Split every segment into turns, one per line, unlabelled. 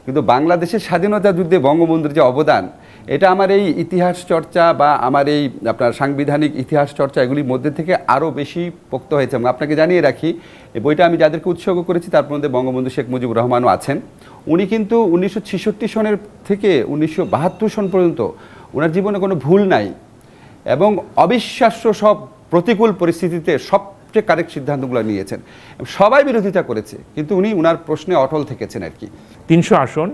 কিন্তু বাংলাদেশের স্বাধীনতা যুদ্ধে বঙ্গবন্ধুর যে অবদান, এটা আমার এই ইতিহাস চর্চা বা আমার এই আপনার সাংবিধানিক ইতিহাস চর্চা এগুলির মধ্যে থেকে আরও বেশি পোক্ত হয়েছে। এবং আপনাকে জানিয়ে রাখি, এই বইটা আমি যাদেরকে উৎসর্গ করেছি তার মধ্যে বঙ্গবন্ধু শেখ মুজিবুর রহমানও আছেন। উনি কিন্তু 1966 সনের থেকে 1972 সন পর্যন্ত ওনার জীবনে কোনো ভুল নাই এবং অবিশ্বাস্য সব প্রতিকূল পরিস্থিতিতে সবচেয়ে কারেক্ট সিদ্ধান্তগুলো নিয়েছেন। সবাই বিরোধিতা করেছে, কিন্তু উনি ওনার প্রশ্নে অটল থেকেছেন আর কি।
300 আসন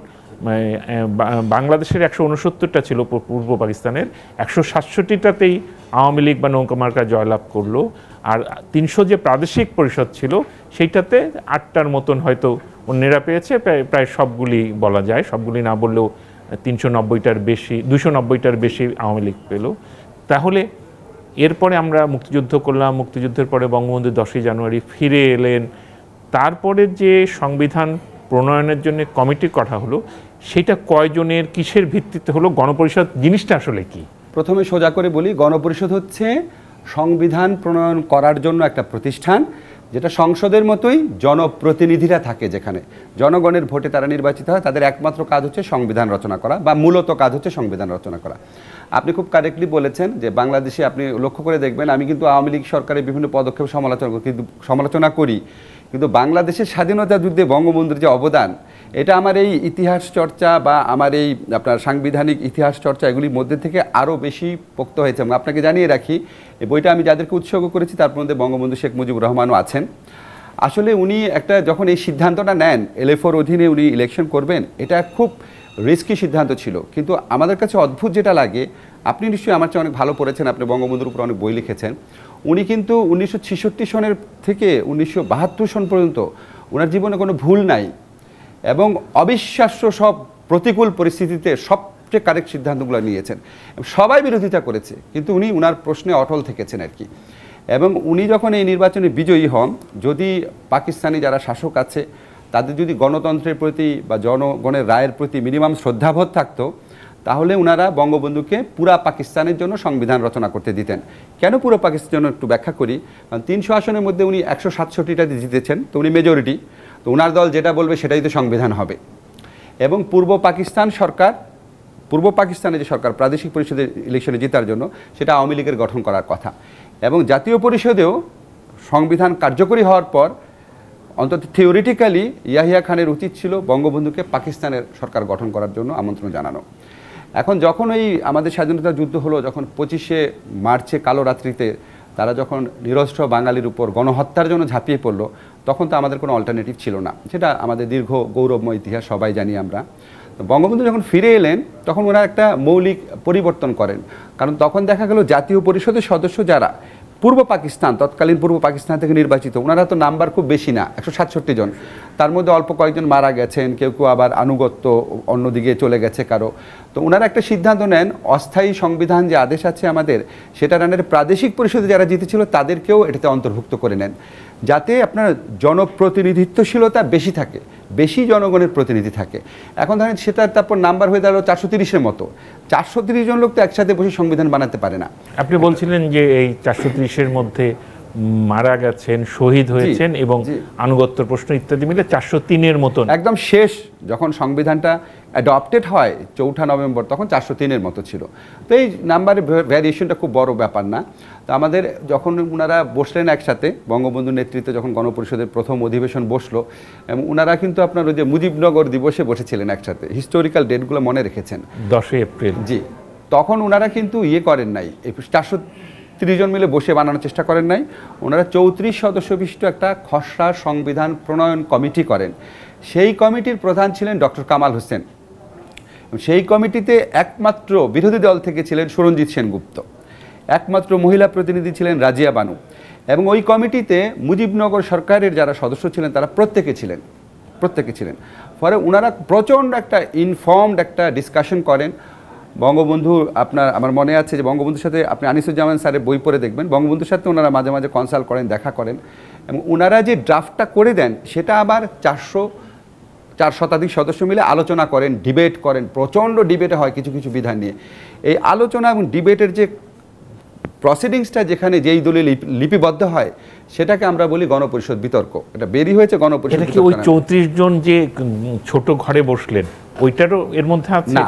বাংলাদেশের 169টা ছিল পূর্ব পাকিস্তানের, 167টাতেই আওয়ামী লীগ বা নৌকা মার্কা জয়লাভ করলো। আর 300 যে প্রাদেশিক পরিষদ ছিল সেইটাতে 8টার মতন হয়তো অন্যেরা পেয়েছে, প্রায় সবগুলি বলা যায়, সবগুলি না বললেও 390টার বেশি, 290টার বেশি আওয়ামী লীগ পেল। তাহলে এরপরে আমরা মুক্তিযুদ্ধ করলাম, মুক্তিযুদ্ধের পরে বঙ্গবন্ধু 10ই জানুয়ারি ফিরে এলেন। তারপরে যে সংবিধান প্রণয়নের জন্য কমিটির কথা হলো, সেটা কয়জনের কিসের ভিত্তিতে হলো? গণপরিষদ জিনিসটা আসলে কি?
প্রথমে সোজা করে বলি, গণপরিষদ হচ্ছে সংবিধান প্রণয়ন করার জন্য একটা প্রতিষ্ঠান, যেটা সংসদের মতোই জনপ্রতিনিধিরা থাকে, যেখানে জনগণের ভোটে তারা নির্বাচিত হয়। তাদের একমাত্র কাজ হচ্ছে সংবিধান রচনা করা, বা মূলত কাজ হচ্ছে সংবিধান রচনা করা। আপনি খুব কারেক্টলি বলেছেন যে বাংলাদেশে আপনি লক্ষ্য করে দেখবেন, আমি কিন্তু আওয়ামী লীগ সরকারের বিভিন্ন পদক্ষেপ সমালোচনা করি, কিন্তু বাংলাদেশের স্বাধীনতা যুদ্ধে বঙ্গবন্ধুর যে অবদান, এটা আমার এই ইতিহাস চর্চা বা আমার এই আপনার সাংবিধানিক ইতিহাস চর্চা এগুলির মধ্যে থেকে আরও বেশি পোক্ত হয়েছে। এবং আপনাকে জানিয়ে রাখি, এই বইটা আমি যাদেরকে উৎসর্গ করেছি তার মধ্যে বঙ্গবন্ধু শেখ মুজিবুর রহমানও আছেন। আসলে উনি একটা যখন এই সিদ্ধান্তটা নেন এলএফওর অধীনে উনি ইলেকশন করবেন, এটা খুব রিস্কি সিদ্ধান্ত ছিল। কিন্তু আমাদের কাছে অদ্ভুত যেটা লাগে, আপনি নিশ্চয়ই আমার চেয়ে অনেক ভালো পড়েছেন, আপনি বঙ্গবন্ধুর উপর অনেক বই লিখেছেন। উনি কিন্তু 1966 সনের থেকে 1972 সন পর্যন্ত ওনার জীবনে কোনো ভুল নাই এবং অবিশ্বাস্য সব প্রতিকূল পরিস্থিতিতে সবচেয়ে কারেক্ট সিদ্ধান্তগুলো নিয়েছেন। সবাই বিরোধিতা করেছে, কিন্তু উনি ওনার প্রশ্নে অটল থেকেছেন আর কি। এবং উনি যখন এই নির্বাচনে বিজয়ী হন, যদি পাকিস্তানি যারা শাসক আছে তাদের যদি গণতন্ত্রের প্রতি বা জনগণের রায়ের প্রতি মিনিমাম শ্রদ্ধাবোধ থাকতো, তাহলে ওনারা বঙ্গবন্ধুকে পুরা পাকিস্তানের জন্য সংবিধান রচনা করতে দিতেন। কেন পুরো পাকিস্তানের জন্য একটু ব্যাখ্যা করি। কারণ 300 আসনের মধ্যে উনি 167টাতে জিতেছেন, তো উনি মেজরিটি, তো ওনার দল যেটা বলবে সেটাই তো সংবিধান হবে। এবং পূর্ব পাকিস্তান সরকার, পূর্ব পাকিস্তানে যে সরকার প্রাদেশিক পরিষদের ইলেকশনে জেতার জন্য, সেটা আওয়ামী লীগের গঠন করার কথা। এবং জাতীয় পরিষদেও সংবিধান কার্যকরী হওয়ার পর অন্তত থিওরিটিক্যালি ইয়াহিয়া খানের উচিত ছিল বঙ্গবন্ধুকে পাকিস্তানের সরকার গঠন করার জন্য আমন্ত্রণ জানানো। এখন যখন এই আমাদের স্বাধীনতা যুদ্ধ হলো, যখন 25শে মার্চে কালো রাত্রিতে তারা যখন নিরস্ত্র বাঙালির উপর গণহত্যার জন্য ঝাঁপিয়ে পড়লো, তখন তো আমাদের কোনো অল্টারনেটিভ ছিল না। সেটা আমাদের দীর্ঘ গৌরবময় ইতিহাস, সবাই জানি আমরা। বঙ্গবন্ধু যখন ফিরে এলেন, তখন ওরা একটা মৌলিক পরিবর্তন করেন। কারণ তখন দেখা গেল জাতীয় পরিষদের সদস্য যারা পূর্ব পাকিস্তান, তৎকালীন পূর্ব পাকিস্তান থেকে নির্বাচিত, ওনারা তো নাম্বার খুব বেশি না, 167 জন। তার মধ্যে অল্প কয়েকজন মারা গেছেন, কেউ কেউ আবার আনুগত্য অন্যদিকে চলে গেছে কারো। তো ওনারা একটা সিদ্ধান্ত নেন, অস্থায়ী সংবিধান যে আদেশ আছে আমাদের, সেটা রানের প্রাদেশিক পরিষদে যারা জিতেছিল তাদেরকেও এটাতে অন্তর্ভুক্ত করে নেন, যাতে আপনার জনপ্রতিনিধিত্বশীলতা বেশি থাকে, বেশি জনগণের প্রতিনিধি থাকে। এখন ধরেন সেটার তারপর নাম্বার হয়ে দাঁড়ালো 430-এর মতো। 430 জন লোক তো একসাথে বসে সংবিধান বানাতে পারে না।
আপনি বলছিলেন যে এই 430-এর মধ্যে মারা গেছেন, শহীদ হয়েছেন এবং আনুগত্য প্রশ্ন ইত্যাদি মিলে 403-এর মতন।
একদম শেষ যখন সংবিধানটা অ্যাডপ্টেড হয় 4 নভেম্বর, তখন 403-এর মতো ছিল। তো এই নাম্বারের ভ্যারিয়েশনটা খুব বড় ব্যাপার না। তো আমাদের যখন ওনারা বসলেন একসাথে, বঙ্গবন্ধুর নেতৃত্বে যখন গণপরিষদের প্রথম অধিবেশন বসলো, এবং ওনারা কিন্তু আপনার ওই যে মুজিবনগর দিবসে বসেছিলেন একসাথে, হিস্টোরিক্যাল ডেটগুলো মনে রেখেছেন,
10 এপ্রিল।
জি, তখন ওনারা কিন্তু করেন নাই, এই 430 জন মিলে বসে বানানোর চেষ্টা করেন নাই। ওনারা 34 সদস্য বিশিষ্ট একটা খসড়া সংবিধান প্রণয়ন কমিটি করেন। সেই কমিটির প্রধান ছিলেন ডক্টর কামাল হোসেন। সেই কমিটিতে একমাত্র বিরোধী দল থেকে ছিলেন সুরঞ্জিত সেনগুপ্ত, একমাত্র মহিলা প্রতিনিধি ছিলেন রাজিয়া বানু। এবং ওই কমিটিতে মুজিবনগর সরকারের যারা সদস্য ছিলেন তারা প্রত্যেকে ছিলেন। ফলে ওনারা প্রচণ্ড একটা ইনফর্মড একটা ডিসকাশন করেন। বঙ্গবন্ধু আমার মনে আছে যে বঙ্গবন্ধুর সাথে আপনি আনিসুজ্জামান স্যারের বই পড়ে দেখবেন, বঙ্গবন্ধুর সাথে ওনারা মাঝে মাঝে কনসাল্ট করেন, দেখা করেন। এবং ওনারা যে ড্রাফটটা করে দেন, সেটা আবার 400 শতাধিক সদস্য মিলে আলোচনা করেন, ডিবেট করেন। প্রচণ্ড ডিবেট হয় কিছু কিছু বিধান নিয়ে। এই আলোচনা এবং ডিবেটের যে প্রসিডিংসটা যেখানে যেই দলে লিপিবদ্ধ হয় সেটাকে আমরা বলি গণপরিষদ বিতর্ক। এটা বেরিয়ে হয়েছে গণপরিষদ।
এটা কি ওই 34 জন যে ছোট ঘরে বসলেন ওইটারও এর মধ্যে আছে?
না,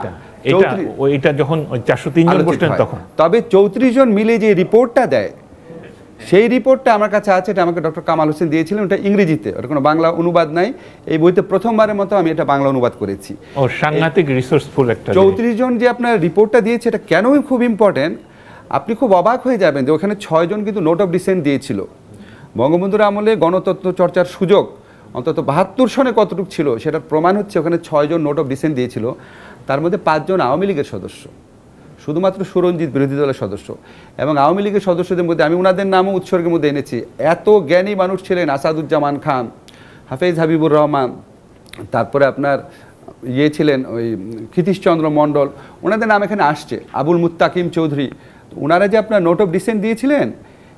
এটা যখন 403 জন বসলেন তখন।
তবে 34 জন মিলে যে রিপোর্টটা দেয় সেই রিপোর্টটা আমার কাছে আছে, এটা আমাকে ডক্টর কামাল হোসেন দিয়েছিলেন, ওটা ইংরেজিতে, ওটা কোনো বাংলা অনুবাদ নাই। এই বইতে প্রথমবারের মতো আমি এটা বাংলা অনুবাদ করেছি।
ও সাংঘাতিক রিসোর্সফুল একটা।
34 জন যে আপনার রিপোর্টটা দিয়েছে এটা কেনই খুব ইম্পর্টেন্ট, আপনি খুব অবাক হয়ে যাবেন যে ওখানে 6 জন কিন্তু নোট অফ ডিসেন্ট দিয়েছিল। বঙ্গবন্ধুর আমলে গণতত্ত্ব চর্চার সুযোগ অন্তত 72 সনে কতটুকু ছিল সেটার প্রমাণ হচ্ছে ওখানে 6 জন নোট অফ ডিসেন্ট দিয়েছিল, তার মধ্যে 5 জন আওয়ামী লীগের সদস্য, শুধুমাত্র সুরঞ্জিত বিরোধী দলের সদস্য। এবং আওয়ামী লীগের সদস্যদের মধ্যে আমি ওনাদের নামও উৎসর্গের মধ্যে এনেছি। এত জ্ঞানী মানুষ ছিলেন, আসাদুজ্জামান খান, হাফেজ হাবিবুর রহমান, তারপরে আপনার ছিলেন ওই ক্ষিতীশচন্দ্র মণ্ডল, ওনাদের নাম এখানে আসছে, আবুল মুত্তাকিম চৌধুরী। ওনারা যে আপনার নোট অফ ডিসেন্ট দিয়েছিলেন,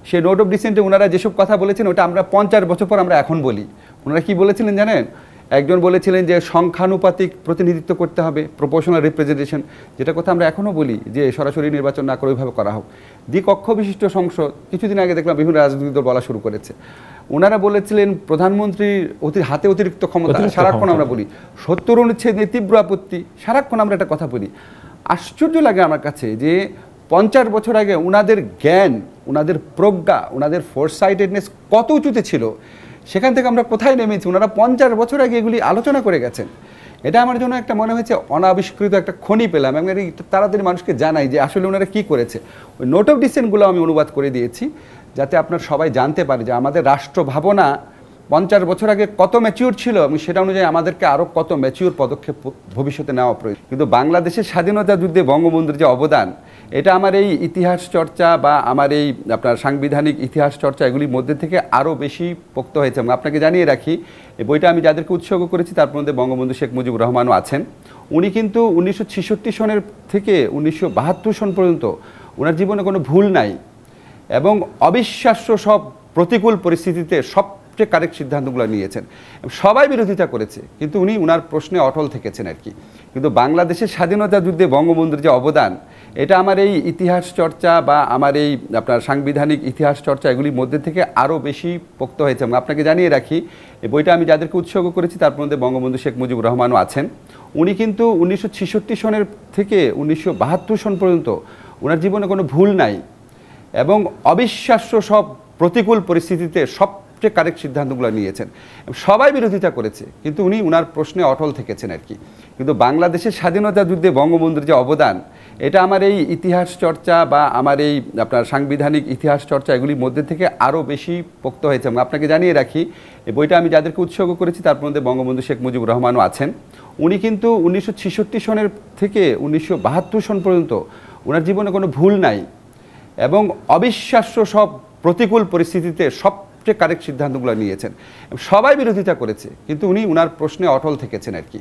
সেই নোট অফ ডিসেন্টে ওনারা যেসব কথা বলেছেন ওটা আমরা 50 বছর পর আমরা এখন বলি। ওনারা কি বলেছিলেন জানেন? একজন বলেছিলেন যে সংখ্যানুপাতিক প্রতিনিধিত্ব করতে হবে, প্রপোর্শনাল রিপ্রেজেন্টেশন, যেটা কথা আমরা এখনও বলি যে সরাসরি নির্বাচন না করে ওইভাবে করা হোক। দ্বিকক্ষ বিশিষ্ট সংসদ কিছুদিন আগে দেখলাম বিভিন্ন রাজনৈতিক দল বলা শুরু করেছে। ওনারা বলেছিলেন প্রধানমন্ত্রীর হাতে অতিরিক্ত ক্ষমতা, সারাক্ষণ আমরা বলি 70 অনুচ্ছেদ নিয়ে তীব্র আপত্তি, সারাক্ষণ আমরা একটা কথা বলি। আশ্চর্য লাগে আমার কাছে যে 50 বছর আগে ওনাদের জ্ঞান, ওনাদের প্রজ্ঞা, ওনাদের ফোরসাইটেডনেস কত উঁচুতে ছিল, সেখান থেকে আমরা কোথায় নেমেছি। ওনারা 50 বছর আগে এগুলি আলোচনা করে গেছেন। এটা আমার জন্য একটা মনে হয়েছে অনাবিষ্কৃত একটা খনি পেলাম। আমি তাড়াতাড়ি মানুষকে জানাই যে আসলে ওনারা কী করেছে। ওই নোট অফ ডিসেন্টগুলো আমি অনুবাদ করে দিয়েছি যাতে আপনার সবাই জানতে পারে যে আমাদের রাষ্ট্র ভাবনা 50 বছর আগে কত ম্যাচিউর ছিল এবং সেটা অনুযায়ী আমাদেরকে আরও কত ম্যাচিউর পদক্ষেপ ভবিষ্যতে নেওয়া প্রয়োজন। কিন্তু বাংলাদেশের স্বাধীনতা যুদ্ধে বঙ্গবন্ধুর যে অবদান, এটা আমার এই ইতিহাস চর্চা বা আমার এই আপনার সাংবিধানিক ইতিহাস চর্চা এগুলির মধ্যে থেকে আরও বেশি পোক্ত হয়েছে। এবং আপনাকে জানিয়ে রাখি, এই বইটা আমি যাদেরকে উৎসর্গ করেছি তার মধ্যে বঙ্গবন্ধু শেখ মুজিবুর রহমানও আছেন। উনি কিন্তু 1966 সনের থেকে 1972 সন পর্যন্ত ওনার জীবনে কোনো ভুল নাই এবং অবিশ্বাস্য সব প্রতিকূল পরিস্থিতিতে সবচেয়ে কারেক্ট সিদ্ধান্তগুলো নিয়েছেন। সবাই বিরোধিতা করেছে কিন্তু উনি উনার প্রশ্নে অটল থেকেছেন আর কি। কিন্তু বাংলাদেশের স্বাধীনতা যুদ্ধে বঙ্গবন্ধুর যে অবদান, এটা আমার এই ইতিহাস চর্চা বা আমার এই আপনার সাংবিধানিক ইতিহাস চর্চা এগুলির মধ্যে থেকে আরও বেশি পোক্ত হয়েছে। এবং আপনাকে জানিয়ে রাখি, এই বইটা আমি যাদেরকে উৎসর্গ করেছি তার মধ্যে বঙ্গবন্ধু শেখ মুজিবুর রহমানও আছেন। উনি কিন্তু 1966 সনের থেকে 1972 সন পর্যন্ত ওনার জীবনে কোনো ভুল নাই এবং অবিশ্বাস্য সব প্রতিকূল পরিস্থিতিতে সবচেয়ে কারেক্ট সিদ্ধান্তগুলো নিয়েছেন। সবাই বিরোধিতা করেছে কিন্তু উনি উনার প্রশ্নে অটল থেকেছেন আর কি। কিন্তু বাংলাদেশের স্বাধীনতা যুদ্ধে বঙ্গবন্ধুর যে অবদান, এটা আমার এই ইতিহাস চর্চা বা আমার এই আপনার সাংবিধানিক ইতিহাস চর্চা এগুলির মধ্যে থেকে আরও বেশি পোক্ত হয়েছে। এবং আপনাকে জানিয়ে রাখি, এই বইটা আমি যাদেরকে উৎসর্গ করেছি তার মধ্যে বঙ্গবন্ধু শেখ মুজিবুর রহমানও আছেন। উনি কিন্তু 1966 সনের থেকে 1972 সন পর্যন্ত ওনার জীবনে কোনো ভুল নাই এবং অবিশ্বাস্য সব প্রতিকূল পরিস্থিতিতে সবচেয়ে কারেক্ট সিদ্ধান্তগুলো নিয়েছেন। সবাই বিরোধিতা করেছে কিন্তু উনি উনার প্রশ্নে অটল থেকেছেন আর কি।